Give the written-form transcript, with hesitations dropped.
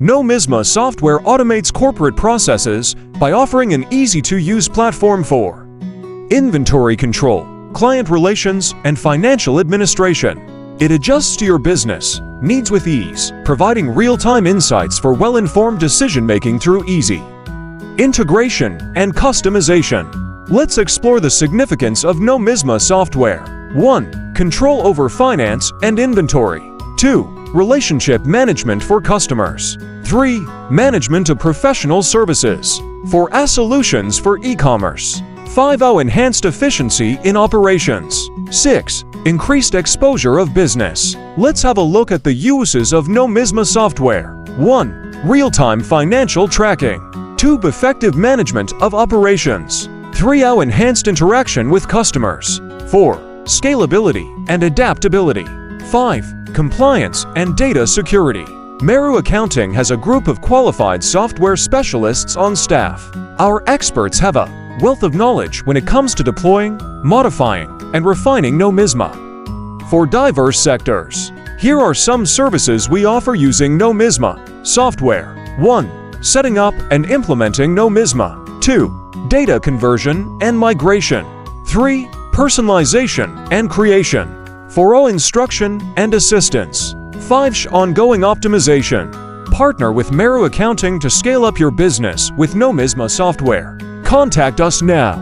Nomisma software automates corporate processes by offering an easy-to-use platform for inventory control, client relations, and financial administration. It adjusts to your business needs with ease, providing real-time insights for well-informed decision-making through easy integration and customization. Let's explore the significance of Nomisma software. 1. Control over finance and inventory. 2. Relationship management for customers. 3. Management of professional services. 4. Solutions for e-commerce. 5. Enhanced efficiency in operations. 6. Increased exposure of business. Let's have a look at the uses of Nomisma software. 1. Real-time financial tracking. 2. Effective management of operations. 3. Enhanced interaction with customers. 4. Scalability and adaptability. 5. Compliance and data security. Meru Accounting has a group of qualified software specialists on staff. Our experts have a wealth of knowledge when it comes to deploying, modifying, and refining Nomisma for diverse sectors. Here are some services we offer using Nomisma software. 1. Setting up and implementing Nomisma. 2. Data conversion and migration. 3. Personalization and creation. 4. Instruction and assistance. 5. Ongoing optimization. Partner with Meru Accounting to scale up your business with Nomisma software. Contact us now.